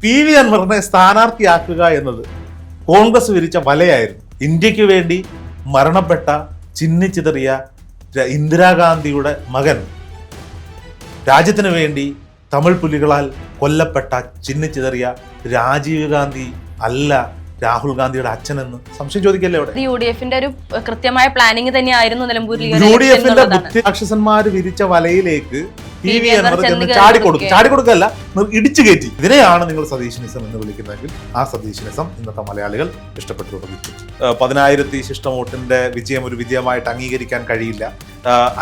PV അൻവറിനെ സ്ഥാനാർത്ഥിയാക്കുക എന്നത് കോൺഗ്രസ് വിരിച്ച വലയായിരുന്നു. ഇന്ത്യക്ക് വേണ്ടി മരണപ്പെട്ട ചിന്നിച്ചിതറിയ ഇന്ദിരാഗാന്ധിയുടെ മകൻ, രാജ്യത്തിന് വേണ്ടി തമിഴ് പുലികളാൽ കൊല്ലപ്പെട്ട ചിന്നിച്ചിതറിയ രാജീവ് ഗാന്ധി അല്ല രാഹുൽ ഗാന്ധിയുടെ അച്ഛനെന്ന് സംശയം ചോദിക്കല്ലേ? അവിടെ UDF-ന്റെ ഒരു കൃത്യമായ പ്ലാനിങ് തന്നെയായിരുന്നു നിലമ്പൂരിൽ. UDF-ന്റെ ബുദ്ധിരാക്ഷസന്മാർ വിരിച്ച വലയിലേക്ക് PV അൻവർ ചെന്ന് ചാടിക്കൊടുക്കല്ല, ഇടിച്ചു കയറ്റി. ഇതിനെയാണ് നിങ്ങൾ സതീശനിസം എന്ന് വിളിക്കുന്നതെങ്കിൽ ആ സതീശനിസം ഇന്നത്തെ മലയാളികൾ ഇഷ്ടപ്പെട്ടു തുടങ്ങി. 10,000 ശിഷ്ട വോട്ടിന്റെ വിജയം ഒരു വിജയമായിട്ട് അംഗീകരിക്കാൻ കഴിയില്ല.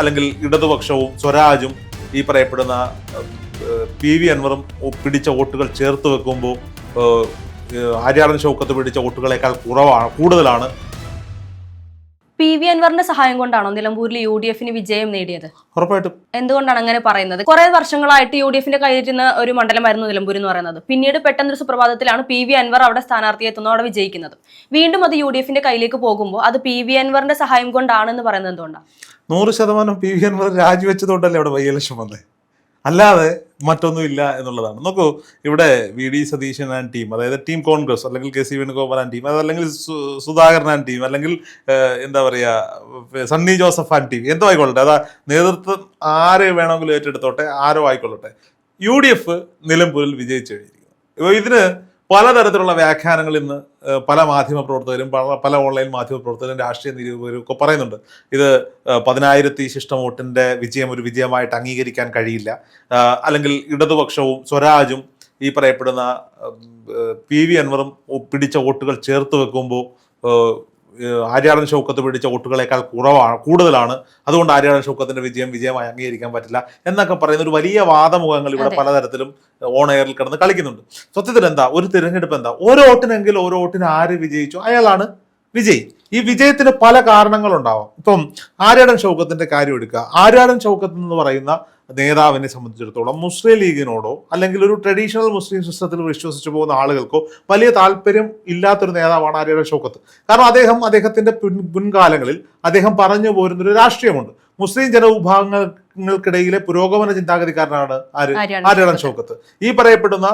അല്ലെങ്കിൽ ഇടതുപക്ഷവും സ്വരാജും ഈ പറയപ്പെടുന്ന PV അൻവറും പിടിച്ച വോട്ടുകൾ ചേർത്ത് വെക്കുമ്പോൾ ആര്യാടൻ ഷൗക്കത്ത് പിടിച്ച വോട്ടുകളേക്കാൾ കൂടുതലാണ്. PV അൻവറിന്റെ സഹായം കൊണ്ടാണോ നിലമ്പൂരിൽ UDF-ന് വിജയം നേടിയത്? ഉറപ്പായിട്ടും. എന്തുകൊണ്ടാണ് അങ്ങനെ പറയുന്നത്? കുറെ വർഷങ്ങളായിട്ട് UDF-ന്റെ കയ്യിരുന്ന ഒരു മണ്ഡലമായിരുന്നു നിലമ്പൂർ എന്ന് പറയുന്നത്. പിന്നീട് പെട്ടെന്നൊരു സുപ്രഭാതത്തിലാണ് PV അൻവർ അവിടെ സ്ഥാനാർത്ഥിയെത്തുന്നു, അവിടെ വിജയിക്കുന്നത്. വീണ്ടും അത് UDF-ന്റെ കയ്യിലേക്ക് പോകുമ്പോൾ അത് PV അൻവറിന്റെ സഹായം കൊണ്ടാണെന്ന് പറയുന്നത് എന്തുകൊണ്ടാണ്? 100% PV അൻവർ രാജിവെച്ചതുകൊണ്ടല്ലേ അവിടെ ബൈ ഇലക്ഷൻ വന്നേ, അല്ലാതെ മറ്റൊന്നുമില്ല എന്നുള്ളതാണ്. നോക്കൂ, ഇവിടെ VD സതീശൻ ആൻഡ് ടീം, അതായത് ടീം കോൺഗ്രസ്, അല്ലെങ്കിൽ KC വേണുഗോപാൽ ആൻഡ് ടീം, അതല്ലെങ്കിൽ സുധാകരൻ ആൻഡ് ടീം, അല്ലെങ്കിൽ എന്താ പറയുക സണ്ണി ജോസഫ് ആൻഡ് ടീം, എന്തോ ആയിക്കൊള്ളട്ടെ, അതാ നേതൃത്വം ആരെ വേണമെങ്കിലും ഏറ്റെടുത്തോട്ടെ, ആരോ ആയിക്കൊള്ളട്ടെ, UDF നിലമ്പൂരിൽ വിജയിച്ചു കഴിഞ്ഞിരിക്കുന്നു. ഇതിന് പലതരത്തിലുള്ള വ്യാഖ്യാനങ്ങൾ ഇന്ന് പല മാധ്യമപ്രവർത്തകരും പല ഓൺലൈൻ മാധ്യമപ്രവർത്തകരും രാഷ്ട്രീയ നിരൂപകരും ഒക്കെ പറയുന്നുണ്ട്. ഇത് 10,000 ശിഷ്ട വോട്ടിന്റെ വിജയം ഒരു വിജയമായിട്ട് അംഗീകരിക്കാൻ കഴിയില്ല. അല്ലെങ്കിൽ ഇടതുപക്ഷവും സ്വരാജും ഈ പറയപ്പെടുന്ന PV അൻവറും പിടിച്ച വോട്ടുകൾ ചേർത്ത് വെക്കുമ്പോൾ ആര്യാടൻ ഷൗക്കത്ത് പിടിച്ച വോട്ടുകളേക്കാൾ കൂടുതലാണ്, അതുകൊണ്ട് ആര്യാടൻ ഷൗക്കത്തിന്റെ വിജയമായി അംഗീകരിക്കാൻ പറ്റില്ല എന്നൊക്കെ പറയുന്ന ഒരു വലിയ വാദമുഖങ്ങൾ ഇവിടെ പലതരത്തിലും ഓൺ എയറിൽ കിടന്ന് കളിക്കുന്നുണ്ട്. സത്യത്തിൽ എന്താ ഒരു തിരഞ്ഞെടുപ്പ്, എന്താ ഓരോ വോട്ടിനെങ്കിൽ ഓരോ വോട്ടിന് ആര് വിജയിച്ചു അയാളാണ് വിജയി. ഈ വിജയത്തിന് പല കാരണങ്ങളുണ്ടാവാം. ഇപ്പം ആര്യാടൻ ഷൗക്കത്തിന്റെ കാര്യം എടുക്കുക. ആര്യാടൻ ഷൗക്കത്ത് എന്ന് പറയുന്ന നേതാവിനെ സംബന്ധിച്ചിടത്തോളം മുസ്ലിം ലീഗിനോടോ അല്ലെങ്കിൽ ഒരു ട്രഡീഷണൽ മുസ്ലിം സിസ്റ്റത്തിൽ വിശ്വസിച്ചു പോകുന്ന ആളുകൾക്കോ വലിയ താല്പര്യം ഇല്ലാത്തൊരു നേതാവാണ് ആര്യാടൻ ഷൗക്കത്ത്. കാരണം അദ്ദേഹത്തിന്റെ മുൻകാലങ്ങളിൽ അദ്ദേഹം പറഞ്ഞു പോരുന്നൊരു രാഷ്ട്രീയമുണ്ട്. മുസ്ലിം ജനവിഭാഗങ്ങൾക്കിടയിലെ പുരോഗമന ചിന്താഗതിക്കാരനാണ് ആര്യാടൻ ഷൗക്കത്ത്. ഈ പറയപ്പെടുന്ന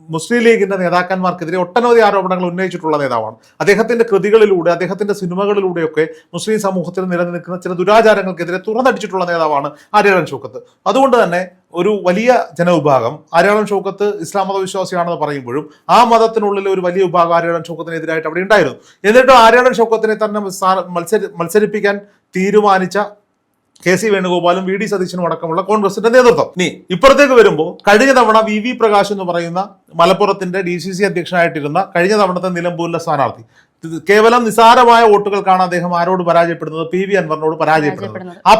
മുസ്ലിം ലീഗിന്റെ നേതാക്കന്മാർക്കെതിരെ ഒട്ടനവധി ആരോപണങ്ങൾ ഉന്നയിച്ചിട്ടുള്ള നേതാവാണ്. അദ്ദേഹത്തിന്റെ കൃതികളിലൂടെ, അദ്ദേഹത്തിന്റെ സിനിമകളിലൂടെയൊക്കെ മുസ്ലിം സമൂഹത്തിൽ നിലനിൽക്കുന്ന ചില ദുരാചാരങ്ങൾക്കെതിരെ തുറന്നടിച്ചിട്ടുള്ള നേതാവാണ് ആര്യാടൻ ഷൗക്കത്ത്. അതുകൊണ്ട് തന്നെ ഒരു വലിയ ജനവിഭാഗം ആര്യാടൻ ഷൗക്കത്ത് ഇസ്ലാം മതവിശ്വാസിയാണെന്ന് പറയുമ്പോഴും ആ മതത്തിനുള്ളിൽ ഒരു വലിയ വിഭാഗം ആര്യാടൻ ഷൗക്കത്തിനെതിരായിട്ട് അവിടെ ഉണ്ടായിരുന്നു. എന്നിട്ടും ആര്യാടൻ ഷൗക്കത്തിനെ തന്നെ മത്സരിപ്പിക്കാൻ തീരുമാനിച്ച KC വേണുഗോപാലും VD സതീശനും അടക്കമുള്ള കോൺഗ്രസിന്റെ നേതൃത്വം. ഇനി ഇപ്പുറത്തേക്ക് വരുമ്പോൾ കഴിഞ്ഞ തവണ VV പ്രകാശ് എന്ന് പറയുന്ന മലപ്പുറത്തിന്റെ DCC അധ്യക്ഷനായിട്ടിരുന്ന കഴിഞ്ഞ തവണത്തെ നിലമ്പൂരിലെ സ്ഥാനാർത്ഥി, കേവലം നിസാരമായ വോട്ടുകൾക്കാണ് അദ്ദേഹം ആരോട് പരാജയപ്പെടുന്നത്? PV അൻവറിനോട് പരാജയപ്പെടുന്നത്. ആ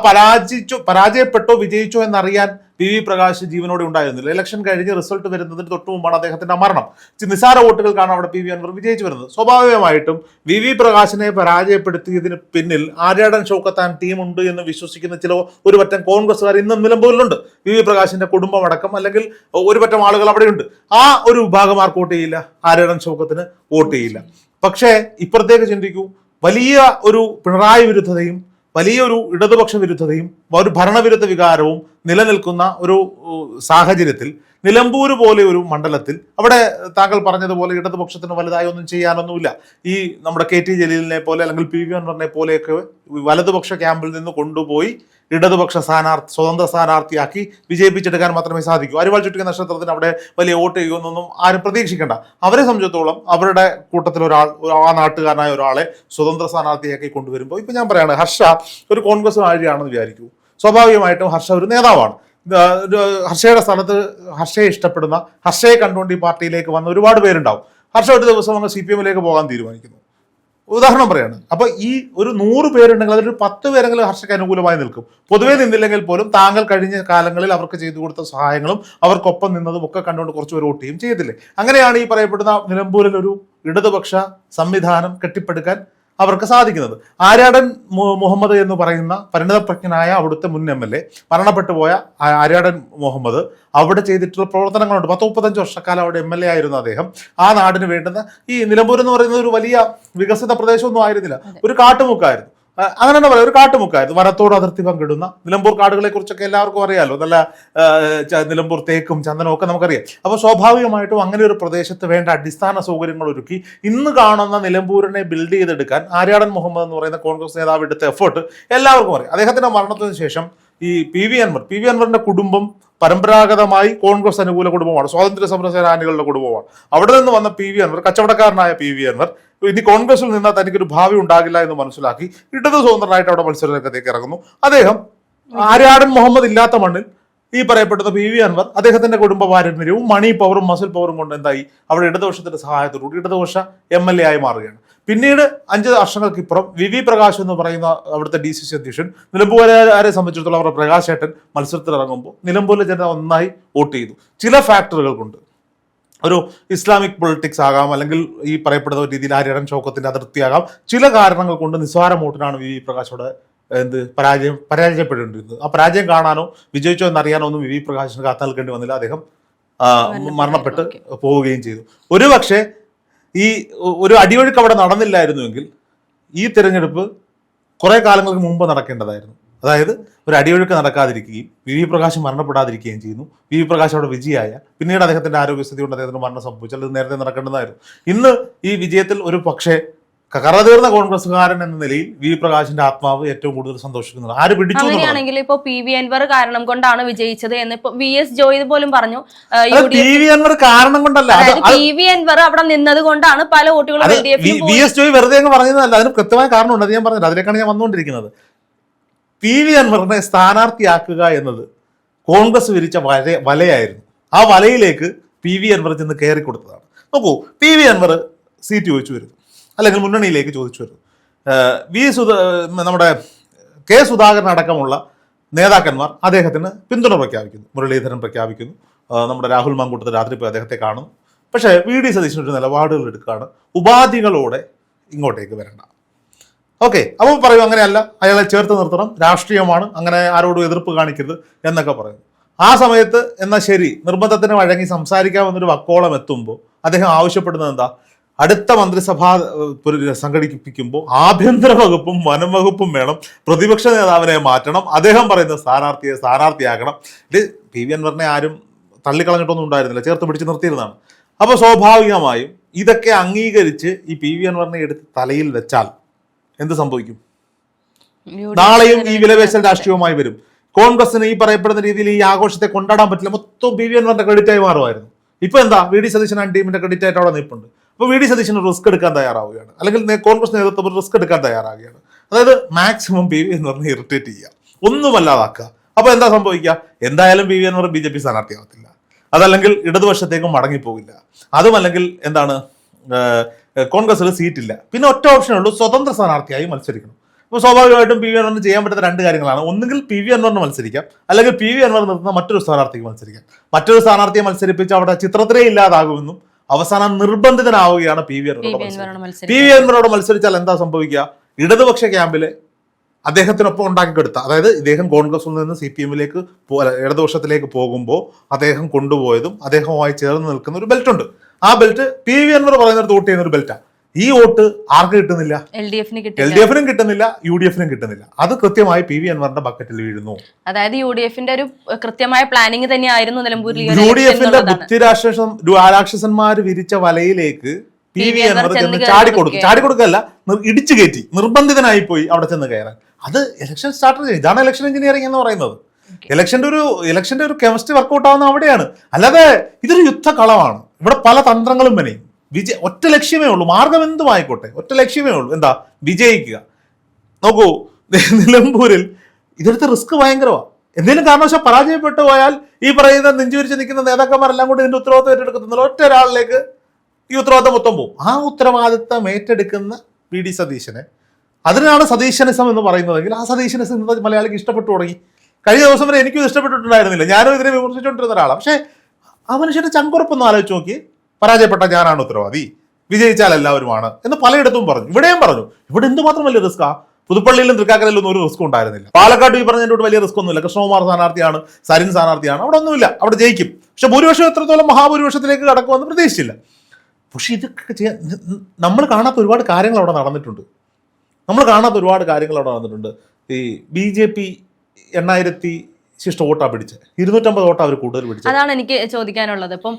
പരാജയപ്പെട്ടോ വിജയിച്ചോ എന്നറിയാൻ PV പ്രകാശ് ജീവനോടെ ഉണ്ടായിരുന്നില്ല. ഇലക്ഷൻ കഴിഞ്ഞ് റിസൾട്ട് വരുന്നതിന് തൊട്ടു മുമ്പാണ് അദ്ദേഹത്തിന്റെ മരണം. നിസാര വോട്ടുകൾക്കാണ് അവിടെ PV അൻവർ വിജയിച്ചു വരുന്നത്. സ്വാഭാവികമായിട്ടും VV പ്രകാശിനെ പരാജയപ്പെടുത്തിയതിന് പിന്നിൽ ആര്യാടൻ ഷൗക്കത്ത് ആൻഡ് ടീം ഉണ്ട് എന്ന് വിശ്വസിക്കുന്ന ചില ഒരു പറ്റം കോൺഗ്രസ്സുകാർ ഇന്നും നിലമ്പൂരിലുണ്ട്. VV പ്രകാശിന്റെ കുടുംബമടക്കം അല്ലെങ്കിൽ ഒരു പറ്റം ആളുകൾ അവിടെയുണ്ട്. ആ ഒരു വിഭാഗം ആർക്ക് വോട്ട് ചെയ്യില്ല? ആര്യാടൻ ഷൗക്കത്തിന് വോട്ട് ചെയ്യില്ല. പക്ഷേ ഇപ്പുറത്തേക്ക് ചിന്തിക്കൂ, വലിയ ഒരു പിണറായി വിരുദ്ധതയും വലിയൊരു ഇടതുപക്ഷ വിരുദ്ധതയും ഒരു ഭരണവിരുദ്ധ വികാരവും നിലനിൽക്കുന്ന ഒരു സാഹചര്യത്തിൽ നിലമ്പൂര് പോലെ ഒരു മണ്ഡലത്തിൽ അവിടെ താങ്കൾ പറഞ്ഞതുപോലെ ഇടതുപക്ഷത്തിന് വലുതായി ഒന്നും ചെയ്യാനൊന്നുമില്ല. ഈ നമ്മുടെ KT ജലീലിനെ പോലെ അല്ലെങ്കിൽ PV അൻവറിനെ പോലെയൊക്കെ വലതുപക്ഷ ക്യാമ്പിൽ നിന്ന് കൊണ്ടുപോയി ഇടതുപക്ഷ സ്വതന്ത്ര സ്ഥാനാർത്ഥിയാക്കി വിജയിപ്പിച്ചെടുക്കാൻ മാത്രമേ സാധിക്കൂ. അരിവാൾ ചുറ്റിക നക്ഷത്രത്തിന് അവിടെ വലിയ വോട്ട് ചെയ്യുമെന്നൊന്നും ആരും പ്രതീക്ഷിക്കേണ്ട. അവരെ സംബന്ധിച്ചിടത്തോളം അവരുടെ കൂട്ടത്തിൽ ആ നാട്ടുകാരനായ ഒരാളെ സ്വതന്ത്ര സ്ഥാനാർത്ഥിയാക്കി കൊണ്ടുവരുമ്പോൾ ഇപ്പൊ ഞാൻ പറയാണ്, ഹർഷ ഒരു കോൺഗ്രസ് ആഴ്ചയാണെന്ന് വിചാരിക്കൂ. സ്വാഭാവികമായിട്ടും ഹർഷ ഒരു നേതാവാണ്. ഹർഷയുടെ സ്ഥലത്ത് ഹർഷയെ ഇഷ്ടപ്പെടുന്ന, ഹർഷയെ കണ്ടുകൊണ്ട് ഈ പാർട്ടിയിലേക്ക് വന്ന ഒരുപാട് പേരുണ്ടാവും. ഹർഷ ഒരു ദിവസം അങ്ങ് CPM-ലേക്ക് പോകാൻ തീരുമാനിക്കുന്നു, ഉദാഹരണം പറയാണ്. അപ്പൊ ഈ ഒരു 100 പേരുണ്ടെങ്കിൽ അതിലൊരു 10 പേരെങ്കിലും ഹർഷയ്ക്ക് അനുകൂലമായി നിൽക്കും. പൊതുവേ നിന്നില്ലെങ്കിൽ പോലും താങ്കൾ കഴിഞ്ഞ കാലങ്ങളിൽ അവർക്ക് ചെയ്തു കൊടുത്ത സഹായങ്ങളും അവർക്കൊപ്പം നിന്നതും ഒക്കെ കണ്ടുകൊണ്ട് കുറച്ചുപേർ വോട്ട് ചെയ്യും, ചെയ്തില്ലേ? അങ്ങനെയാണ് ഈ പറയപ്പെടുന്ന നിലമ്പൂരിൽ ഒരു ഇടതുപക്ഷ സംവിധാനം കെട്ടിപ്പടുക്കാൻ അവർക്ക് സാധിക്കുന്നത്. ആര്യാടൻ മുഹമ്മദ് എന്ന് പറയുന്ന പരിണതപ്രജ്ഞനായ അവിടുത്തെ മുൻ MLA, മരണപ്പെട്ടു പോയ ആര്യാടൻ മുഹമ്മദ് അവിടെ ചെയ്തിട്ടുള്ള പ്രവർത്തനങ്ങളുണ്ട്. 30-35 വർഷക്കാലം അവിടെ MLA ആയിരുന്നു അദ്ദേഹം. ആ നാടിന് വേണ്ടുന്ന ഈ നിലമ്പൂർ എന്ന് പറയുന്നത് ഒരു വലിയ വികസിത പ്രദേശമൊന്നും ആയിരുന്നില്ല, ഒരു കാട്ടുമുക്കായിരുന്നു. അങ്ങനെ തന്നെ പറയാം, ഒരു കാട്ടുമുക്കായിരുന്നു. വനത്തോട് അതിർത്തി പങ്കിടുന്ന നിലമ്പൂർ കാടുകളെ കുറിച്ചൊക്കെ എല്ലാവർക്കും അറിയാലോ. നല്ല നിലമ്പൂർ തേക്കും ചന്ദനവും ഒക്കെ നമുക്കറിയാം. അപ്പോൾ സ്വാഭാവികമായിട്ടും അങ്ങനെ ഒരു പ്രദേശത്ത് വേണ്ട അടിസ്ഥാന സൗകര്യങ്ങൾ ഒരുക്കി ഇന്ന് കാണുന്ന നിലമ്പൂരിനെ ബിൽഡ് ചെയ്തെടുക്കാൻ ആര്യാടൻ മുഹമ്മദ് എന്ന് പറയുന്ന കോൺഗ്രസ് നേതാവ് എടുത്ത എഫേർട്ട് എല്ലാവർക്കും അറിയാം. അദ്ദേഹത്തിന്റെ മരണത്തിന് ശേഷം ഈ പി വി അൻവറിന്റെ കുടുംബം പരമ്പരാഗതമായി കോൺഗ്രസ് അനുകൂല കുടുംബമാണ്, സ്വാതന്ത്ര്യ സമര സേനാനികളുടെ കുടുംബമാണ്. അവിടെ നിന്ന് വന്ന പി വി അൻവർ, കച്ചവടക്കാരനായ പി വി അൻവർ, ഇനി കോൺഗ്രസിൽ നിന്നാൽ തനിക്കൊരു ഭാവി ഉണ്ടാകില്ല എന്ന് മനസ്സിലാക്കി ഇടത് സ്വതന്ത്രനായിട്ട് അവിടെ മത്സരരംഗത്തേക്ക് ഇറങ്ങുന്നു. അദ്ദേഹം ആര്യാടൻ മുഹമ്മദ് ഇല്ലാത്ത മണ്ണിൽ ഈ പറയപ്പെടുന്ന പി വി അൻവർ അദ്ദേഹത്തിന്റെ കുടുംബ പാരമ്പര്യവും മണി പവറും മസിൽ പവറും കൊണ്ട് എന്തായി, അവിടെ ഇടതുപക്ഷത്തിന്റെ സഹായത്തോടുകൂടി ഇടതുപക്ഷ MLA ആയി മാറുകയാണ്. പിന്നീട് 5 വർഷങ്ങൾക്കിപ്പുറം വി പ്രകാശ് എന്ന് പറയുന്ന അവിടുത്തെ DCC അധ്യക്ഷൻ, നിലമ്പൂരുകാരെ സംബന്ധിച്ചിടത്തോളം അവരുടെ പ്രകാശ് ഏട്ടൻ മത്സരത്തിൽ ഇറങ്ങുമ്പോൾ നിലമ്പൂരിലെ ജനത ഒന്നായി വോട്ട് ചെയ്തു. ചില ഫാക്ടറുകൾ കൊണ്ട്, ഒരു ഇസ്ലാമിക് പൊളിറ്റിക്സ് ആകാം, അല്ലെങ്കിൽ ഈ പറയപ്പെടുന്ന രീതിയിൽ ആര്യാടൻ ഷൗക്കത്തിന്റെ അതിർത്തിയാകാം, ചില കാരണങ്ങൾ കൊണ്ട് നിസ്സാര വോട്ടിനാണ് വി പ്രകാശോടെ പരാജയപ്പെടേണ്ടിരുന്നത്. ആ പരാജയം കാണാനോ വിജയിച്ചോ എന്നറിയാനോ ഒന്നും വി പ്രകാശിന് കാത്തു നിൽക്കേണ്ടി വന്നില്ല. അദ്ദേഹം മരണപ്പെട്ട് പോവുകയും ചെയ്തു. ഒരുപക്ഷെ ഈ ഒരു അടിയൊഴുക്ക് അവിടെ നടന്നില്ലായിരുന്നുവെങ്കിൽ ഈ തിരഞ്ഞെടുപ്പ് കുറെ കാലങ്ങൾക്ക് മുമ്പ് നടക്കേണ്ടതായിരുന്നു. അതായത് ഒരു അടിയൊഴുക്ക് നടക്കാതിരിക്കുകയും വി പ്രകാശ് മരണപ്പെടാതിരിക്കുകയും ചെയ്യുന്നു. വി പ്രകാശ് അവിടെ വിജയമായ പിന്നീട് അദ്ദേഹത്തിന്റെ ആരോഗ്യസ്ഥിതി കൊണ്ട് അദ്ദേഹത്തിന് മരണം സംഭവിച്ചാൽ ഇത് നേരത്തെ നടക്കേണ്ടതായിരുന്നു. ഇന്ന് ഈ വിജയത്തിൽ ഒരു പക്ഷേ കറതീർന്ന കോൺഗ്രസ്സുകാരൻ എന്ന നിലയിൽ വി പ്രകാശിന്റെ ആത്മാവ് ഏറ്റവും കൂടുതൽ സന്തോഷിക്കുന്നത്. ആര് പിടിച്ചു? അങ്ങനെയാണെങ്കിൽ ഇപ്പൊ പി വി അൻവർ കാരണം കൊണ്ടാണ് വിജയിച്ചത് എന്ന് ഇപ്പൊ VS ജോയ് പോലും പറഞ്ഞു. പി വി അൻവർ കാരണം കൊണ്ടല്ല, പി വി അൻവർ അവിടെ നിന്നത് കൊണ്ടാണ് പല വോട്ടുകളും VS ജോയ് വെറുതെ അങ്ങ് പറഞ്ഞതല്ല, അതിന് കൃത്യമായ കാരണമുണ്ട്. അത് ഞാൻ പറഞ്ഞത്, അതിലേക്കാണ് ഞാൻ വന്നുകൊണ്ടിരിക്കുന്നത്. പി വി അൻവറിനെ സ്ഥാനാർത്ഥിയാക്കുക എന്നത് കോൺഗ്രസ് വിരിച്ച വലയായിരുന്നു. ആ വലയിലേക്ക് പി വി അൻവർ ചെന്ന് കയറി കൊടുത്തതാണ്. നോക്കൂ, പി വി അൻവർ സീറ്റ് ചോദിച്ചു വരുന്നു, അല്ലെങ്കിൽ മുന്നണിയിലേക്ക് ചോദിച്ചു വരുന്നു. നമ്മുടെ കെ സുധാകരൻ അടക്കമുള്ള നേതാക്കന്മാർ അദ്ദേഹത്തിന് പിന്തുണ പ്രഖ്യാപിക്കുന്നു. മുരളീധരൻ പ്രഖ്യാപിക്കുന്നു. നമ്മുടെ രാഹുൽ മാങ്കൂട്ടത്തിൽ രാത്രി പോയി അദ്ദേഹത്തെ കാണുന്നു. പക്ഷേ VD സതീശൻ ഒരു നിലപാടുകൾ എടുക്കുകയാണ്, ഉപാധികളോടെ ഇങ്ങോട്ടേക്ക് വരണ്ട. ഓക്കെ, അപ്പോൾ പറയും അങ്ങനെയല്ല, അയാളെ ചേർത്ത് നിർത്തണം, രാഷ്ട്രീയമാണ്, അങ്ങനെ ആരോടും എതിർപ്പ് കാണിക്കരുത് എന്നൊക്കെ പറയുന്നു. ആ സമയത്ത് എന്നാൽ ശരി, നിർബന്ധത്തിന് വഴങ്ങി സംസാരിക്കാമെന്നൊരു വക്കോളം എത്തുമ്പോൾ അദ്ദേഹം ആവശ്യപ്പെടുന്നത് എന്താ? അടുത്ത മന്ത്രിസഭ സംഘടിപ്പിക്കുമ്പോൾ ആഭ്യന്തര വകുപ്പും വനം വകുപ്പും വേണം, പ്രതിപക്ഷ നേതാവിനെ മാറ്റണം, അദ്ദേഹം പറയുന്ന സ്ഥാനാർത്ഥിയാക്കണം. ഇത് പി വി അൻവറിനെ ആരും തള്ളിക്കളഞ്ഞിട്ടൊന്നും ഉണ്ടായിരുന്നില്ല, ചേർത്ത് പിടിച്ച് നിർത്തിയിരുന്നതാണ്. അപ്പോൾ സ്വാഭാവികമായും ഇതൊക്കെ അംഗീകരിച്ച് ഈ പി വി അൻവറിനെ എടുത്ത് തലയിൽ വെച്ചാൽ എന്ത് സംഭവിക്കും? നാളെയും ഈ വിലപേശൽ രാഷ്ട്രീയവുമായി വരും. കോൺഗ്രസിന് ഈ പറയപ്പെടുന്ന രീതിയിൽ ഈ ആഘോഷത്തെ കൊണ്ടാടാൻ പറ്റില്ല, മൊത്തം പി വി അൻവറിന്റെ ക്രെഡിറ്റായി മാറുമായിരുന്നു. ഇപ്പൊ എന്താ, VD സതീശൻ ആൻഡ് ടീമിന്റെ ക്രെഡിറ്റ് ആയിട്ട് അവിടെ നിൽപ്പുണ്ട്. അപ്പോൾ VD സതീശൻ റിസ്ക് എടുക്കാൻ തയ്യാറാവുകയാണ്, അല്ലെങ്കിൽ കോൺഗ്രസ് നേതൃത്വം റിസ്ക് എടുക്കാൻ തയ്യാറാവുകയാണ്. അതായത് മാക്സിമം പി വി അൻവറിനെ ഇറിറ്റേറ്റ് ചെയ്യുക, ഒന്നുമല്ലാതാക്കുക. അപ്പൊ എന്താ സംഭവിക്കുക? എന്തായാലും പി വി അൻവർ BJP സ്ഥാനാർത്ഥിയാവത്തില്ല, അതല്ലെങ്കിൽ ഇടതുപക്ഷത്തേക്കും മടങ്ങിപ്പോകില്ല, അതുമല്ലെങ്കിൽ എന്താണ്, കോൺഗ്രസിൽ സീറ്റില്ല. പിന്നെ ഒറ്റ ഓപ്ഷനുള്ളൂ, സ്വതന്ത്ര സ്ഥാനാർത്ഥിയായി മത്സരിക്കണം. അപ്പോൾ സ്വാഭാവികമായിട്ടും പി വി അൻവറിന് ചെയ്യാൻ പറ്റുന്ന 2 കാര്യങ്ങളാണ്. ഒന്നുകിൽ പി വി അൻവറിന് മത്സരിക്കാം, അല്ലെങ്കിൽ പി വി അൻവർ നിർത്തുന്ന മറ്റൊരു സ്ഥാനാർത്ഥിക്ക് മത്സരിക്കാം. മറ്റൊരു സ്ഥാനാർത്ഥിയെ മത്സരിപ്പിച്ച് അവിടെ ചിത്രത്തിലേ ഇല്ലാതാകുമെന്നും അവസാനം നിർബന്ധിതനാവുകയാണ് പി വി അൻവറോട് മത്സരിച്ചാൽ എന്താ സംഭവിക്കുക? ഇടതുപക്ഷ ക്യാമ്പിലെ അദ്ദേഹത്തിനൊപ്പം ഉണ്ടാക്കിക്കെടുത്ത, അതായത് ഇദ്ദേഹം കോൺഗ്രസിൽ നിന്ന് CPM-ലേക്ക് ഇടതുപക്ഷത്തിലേക്ക് പോകുമ്പോൾ അദ്ദേഹം കൊണ്ടുപോയതും അദ്ദേഹവുമായി ചേർന്ന് നിൽക്കുന്ന ഒരു ബെൽറ്റ് ഉണ്ട്. ആ ബെൽറ്റ് പി വി അൻവർ പറയുന്നിടത്ത് വോട്ട് ചെയ്യുന്ന ഒരു ബെൽറ്റാണ്. ഈ വോട്ട് ആർക്ക് കിട്ടുന്നില്ല? LDF-നും കിട്ടുന്നില്ല, UDF-നും കിട്ടുന്നില്ല. അത് കൃത്യമായി പി വി അൻവറിന്റെ ബക്കറ്റിൽ വീഴുന്നു. അതായത് UDF-ന്റെ ഒരു കൃത്യമായ പ്ലാനിങ് തന്നെയായിരുന്നു നിലമ്പൂരിൽ. UDF-ന്റെ ബുദ്ധിരാക്ഷസന്മാർ വിരിച്ച വലയിലേക്ക് പി വി അൻവർ ചെന്ന് ചാടിക്കൊടുക്കല്ല, ഇടിച്ചു കയറ്റി, നിർബന്ധിതനായി പോയി അവിടെ ചെന്ന് കയറാൻ. അത് ഇലക്ഷൻ സ്ട്രാറ്റജി. ഇതാണ് ഇലക്ഷൻ എഞ്ചിനീയറിംഗ് എന്ന് പറയുന്നത്. ഇലക്ഷന്റെ ഒരു കെമിസ്ട്രി വർക്കൗട്ട് ആവുന്ന അവിടെയാണ്. അല്ലാതെ ഇതൊരു യുദ്ധകളമാണ്. ഇവിടെ പല തന്ത്രങ്ങളും വനെയും. ഒറ്റ ലക്ഷ്യമേ ഉള്ളൂ, മാർഗം എന്തുമായിക്കോട്ടെ, ഒറ്റ ലക്ഷ്യമേ ഉള്ളൂ, എന്താ? വിജയിക്കുക. നോക്കൂ, നിലമ്പൂരിൽ ഇതെടുത്ത റിസ്ക് ഭയങ്കരമാണ്. എന്തെങ്കിലും കാരണവശാൽ പരാജയപ്പെട്ടു പോയാൽ ഈ പറയുന്ന നെഞ്ചുവിരിച്ച് നിൽക്കുന്ന നേതാക്കന്മാരെല്ലാം കൂടി ഇതിന്റെ ഉത്തരവാദിത്വം ഏറ്റെടുക്കുന്നില്ല. ഒറ്റ ഒരാളിലേക്ക് ഈ ഉത്തരവാദിത്തം മൊത്തം പോകും. ആ ഉത്തരവാദിത്തം ഏറ്റെടുക്കുന്ന VD സതീശനെ, അതിനാണ് സതീശനിസം എന്ന് പറയുന്നതെങ്കിൽ ആ സതീശനിസം ഇന്ന് മലയാളിക്ക് ഇഷ്ടപ്പെട്ടു തുടങ്ങി. കഴിഞ്ഞ ദിവസം വരെ എനിക്കും ഇഷ്ടപ്പെട്ടിട്ടുണ്ടായിരുന്നില്ല, ഞാനും ഇതിനെ വിമർശിച്ചുകൊണ്ടിരുന്ന ഒരാളാണ്. പക്ഷേ ആ മനുഷ്യന്റെ ചങ്കുറപ്പൊന്ന് ആലോചിച്ച് നോക്കി, പരാജയപ്പെട്ട ഞാനാണ് ഉത്തരവാദി, വിജയിച്ചാൽ എല്ലാവരുമാണ് എന്ന് പലയിടത്തും പറഞ്ഞു. ഇവിടെയും പറഞ്ഞു. ഇവിടെ എന്തുമാത്രം വലിയ റിസ്ക്കാ? പുതുപ്പള്ളിയിലും തൃക്കാക്കരയിലൊന്നും ഒരു റിസ്ക് ഉണ്ടായിരുന്നില്ല. പാലക്കാട് ഈ പറഞ്ഞതിൻ്റെ വലിയ റിസ്ക് ഒന്നുമില്ല. കൃഷ്ണകുമാർ സ്ഥാനാർത്ഥിയാണ്, സരിൻ സ്ഥാനാർത്ഥിയാണ്, അവിടെ ഒന്നുമില്ല, അവിടെ ജയിക്കും. പക്ഷെ ഭൂരിപക്ഷം എത്രത്തോളം മഹാഭൂരിപക്ഷത്തിലേക്ക് കടക്കുമെന്ന് പ്രതീക്ഷിച്ചില്ല. പക്ഷെ ഇതൊക്കെ ചെയ്യാൻ നമ്മൾ കാണാത്ത ഒരുപാട് കാര്യങ്ങൾ അവിടെ നടന്നിട്ടുണ്ട്. നമ്മൾ കാണാത്ത ഒരുപാട് കാര്യങ്ങൾ അവിടെ നടന്നിട്ടുണ്ട്. ഈ BJP 8000 ശിഷ്ട വോട്ടാ പിടിച്ചത്, 250 വോട്ടാ അവർ കൂടുതൽ പിടിച്ചത്. അതാണ് എനിക്ക് ചോദിക്കാനുള്ളത്. ഇപ്പം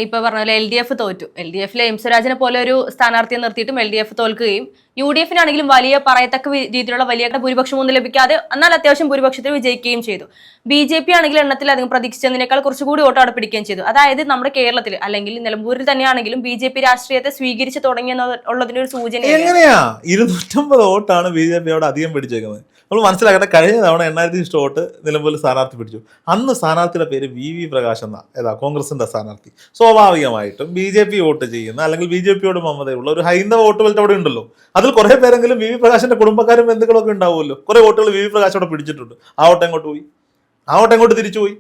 ഇപ്പൊ പറഞ്ഞ പോലെ LDF തോറ്റു. LDFലെ എം സ്വരാജിനെ പോലെ ഒരു സ്ഥാനാർത്ഥിയെ നിർത്തിയിട്ടും LDF തോൽക്കുകയും UDF-നാണെങ്കിലും വലിയ പറയത്തക്ക രീതിയിലുള്ള വലിയ ഭൂരിപക്ഷമൊന്നും ലഭിക്കാതെ എന്നാൽ അത്യാവശ്യം ഭൂരിപക്ഷത്തിൽ വിജയിക്കുകയും ചെയ്തു. BJP ആണെങ്കിൽ എണ്ണത്തിൽ അധികം പ്രതീക്ഷിച്ചതിനേക്കാൾ കുറച്ചുകൂടി വോട്ട് അവിടെ പിടിക്കുകയും ചെയ്തു. അതായത് നമ്മുടെ കേരളത്തിൽ അല്ലെങ്കിൽ നിലമ്പൂരിൽ തന്നെയാണെങ്കിലും BJP രാഷ്ട്രീയത്തെ സ്വീകരിച്ച് തുടങ്ങിയെന്നുള്ളതിന്റെ ഒരു സൂചന. എങ്ങനെയാ 250 വോട്ടാണ് BJP അവിടെ അധികം പിടിച്ചേക്കുന്നത്? നമ്മൾ മനസ്സിലാക്കട്ടെ, കഴിഞ്ഞ തവണ 8000 ശിഷ്ട വോട്ട് നിലമ്പൂരിൽ സ്ഥാനാർത്ഥി പിടിച്ചു. അന്ന് സ്ഥാനാർത്ഥിയുടെ പേര് VV പ്രകാശ് എന്ന കോൺഗ്രസിന്റെ സ്ഥാനാർത്ഥി. സ്വാഭാവികമായിട്ടും BJP വോട്ട് ചെയ്യുന്ന അല്ലെങ്കിൽ BJPയോട് മമതയുള്ള ഒരു ഹൈന്ദവ വോട്ട് ബെൽറ്റ് അവിടെ ഉണ്ടല്ലോ. അതിൽ കുറെ പേരെങ്കിലും VV പ്രകാശിന്റെ കുടുംബക്കാരും ബന്ധുക്കളൊക്കെ ഉണ്ടാവുമല്ലോ. കുറെ വോട്ടുകൾ VV പ്രകാശ് അവിടെ പിടിച്ചിട്ടുണ്ട്. ആ വോട്ട് എങ്ങോട്ട് പോയി? ആ വോട്ട് എങ്ങോട്ട് തിരിച്ചുപോയി?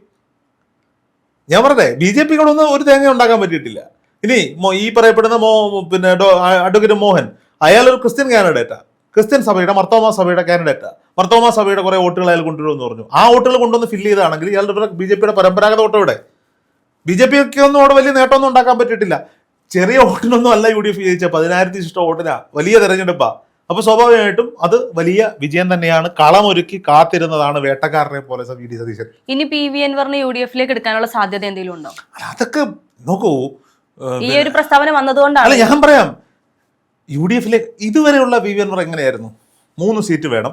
ഞാൻ പറഞ്ഞേ, BJPയോടൊന്നും ഒരു തേങ്ങ ഉണ്ടാക്കാൻ പറ്റിയിട്ടില്ല. ഇനി ഈ പറയപ്പെടുന്ന പിന്നെ അഡ്വക്കേറ്റ് മോഹൻ, അയാളൊരു ക്രിസ്ത്യൻ കാൻഡിഡേറ്റാ, ക്രിസ്ത്യൻ സഭയുടെ മർത്തോമാ സഭയുടെ കാൻഡിഡേറ്റാ. മർത്തോമാ സഭയുടെ കുറെ വോട്ടുകൾ അയാൾ കൊണ്ടുവരുമെന്ന് പറഞ്ഞു. ആ വോട്ടുകൾ കൊണ്ടുവന്ന് ഫില്ല് ചെയ്താണെങ്കിൽ ഇയാളുടെ BJPയുടെ പരമ്പരാഗത വോട്ട് ഇവിടെ. BJPക്ക് ഒന്നും അവിടെ വലിയ നേട്ടമൊന്നും ഉണ്ടാക്കാൻ പറ്റിയിട്ടില്ല. ചെറിയ വോട്ടിനൊന്നും അല്ല UDF ജയിച്ച, 10000 ശിഷ്ട വോട്ടിനാ. വലിയ തെരഞ്ഞെടുപ്പാ. അപ്പൊ സ്വാഭാവികമായിട്ടും അത് വലിയ വിജയം തന്നെയാണ്. കളമൊരുക്കി കാത്തിരുന്നതാണ് വേട്ടക്കാരനെ പോലെ VD സതീശൻ. ഇനി PV അൻവറിനെ UDF-ലേക്ക് എടുക്കാനുള്ള സാധ്യത എന്തെങ്കിലും ഉണ്ടോ? അതൊക്കെ നോക്കൂ, ഈ ഒരു പ്രസ്താവന വന്നതുകൊണ്ടാണ്. അല്ല, ഞാൻ പറയാം, UDF-ലേക്ക് ഇതുവരെയുള്ള PV അൻവർ എങ്ങനെയായിരുന്നു? 3 സീറ്റ് വേണം,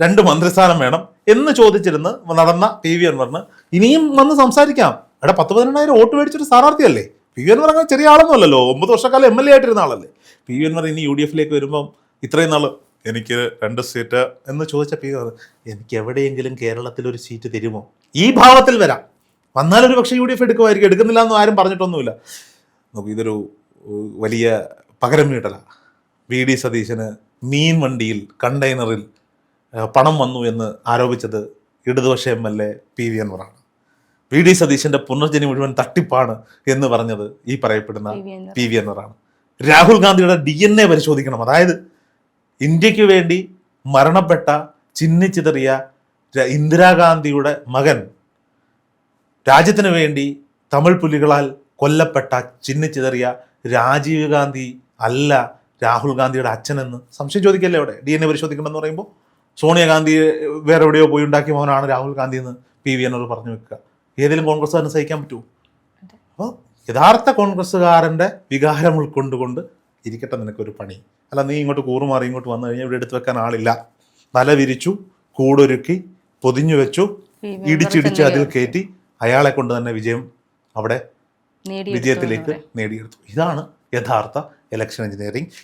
2 മന്ത്രിസ്ഥാനം വേണം എന്ന് ചോദിച്ചിരുന്ന് നടന്ന PV അൻവറിന് ഇനിയും വന്ന് സംസാരിക്കാം. അവിടെ 10-12 വോട്ട് മേടിച്ചൊരു സ്ഥാനാർത്ഥിയല്ലേ PV അൻവർ. അങ്ങനെ ചെറിയ ആളൊന്നും അല്ലല്ലോ. 9 വർഷക്കാലം MLA ആയിട്ടിരുന്ന ആളല്ലേ PV അൻവർ. ഇനി UDF-ലേക്ക് വരുമ്പം ഇത്രയും നാള് എനിക്ക് 2 സീറ്റ് എന്ന് ചോദിച്ച PV അൻവർ, എനിക്ക് എവിടെയെങ്കിലും കേരളത്തിൽ ഒരു സീറ്റ് തരുമോ? ഈ ഭാവത്തിൽ വരാം. വന്നാലൊരു പക്ഷേ UDF എടുക്കുമായിരിക്കും. എടുക്കുന്നില്ല എന്ന് ആരും പറഞ്ഞിട്ടൊന്നുമില്ല. നമുക്ക് ഇതൊരു വലിയ പകരം വീട്ടലാണ്. VD സതീശന് മീൻ വണ്ടിയിൽ കണ്ടെയ്നറിൽ പണം വന്നു എന്ന് ആരോപിച്ചത് ഇടതുപക്ഷ MLA PV അൻവറാണ്. VD സതീശന്റെ പുനർജനി മുഴുവൻ തട്ടിപ്പാണ് എന്ന് പറഞ്ഞത് ഈ പറയപ്പെടുന്ന PV അൻവറാണ്. രാഹുൽ ഗാന്ധിയുടെ DNA പരിശോധിക്കണം. അതായത് ഇന്ത്യക്ക് വേണ്ടി മരണപ്പെട്ട ചിന്നിച്ചിതറിയ ഇന്ദിരാഗാന്ധിയുടെ മകൻ, രാജ്യത്തിന് വേണ്ടി തമിഴ് പുലികളാൽ കൊല്ലപ്പെട്ട ചിന്നിച്ചിതറിയ രാജീവ് ഗാന്ധി അല്ല രാഹുൽ ഗാന്ധിയുടെ അച്ഛനെന്ന് സംശയം ചോദിക്കല്ലേ അവിടെ? DNA പരിശോധിക്കണമെന്ന് പറയുമ്പോൾ സോണിയാഗാന്ധി വേറെ എവിടെയോ പോയി ഉണ്ടാക്കിയ മോനാണ് രാഹുൽ ഗാന്ധി എന്ന് PV അൻവർ പറഞ്ഞു വെക്കുക. ഏതെങ്കിലും കോൺഗ്രസ്സുകാരന് സഹിക്കാൻ പറ്റുമോ? അപ്പോൾ യഥാർത്ഥ കോൺഗ്രസ്സുകാരൻ്റെ വികാരം ഉൾക്കൊണ്ടുകൊണ്ട് ഇരിക്കട്ടെ നിനക്കൊരു പണി. അല്ല, നീ ഇങ്ങോട്ട് കൂറുമാറി ഇങ്ങോട്ട് വന്നു കഴിഞ്ഞാൽ ഇവിടെ എടുത്തു വെക്കാൻ ആളില്ല. തല വിരിച്ചു, കൂടൊരുക്കി, പൊതിഞ്ഞു വെച്ചു, ഇടിച്ചിടിച്ച് അതിൽ കയറ്റി അയാളെ കൊണ്ട് തന്നെ വിജയം അവിടെ വിജയത്തിലേക്ക് നേടിയെടുത്തു. ഇതാണ് യഥാർത്ഥ ഇലക്ഷൻ എഞ്ചിനീയറിംഗ്.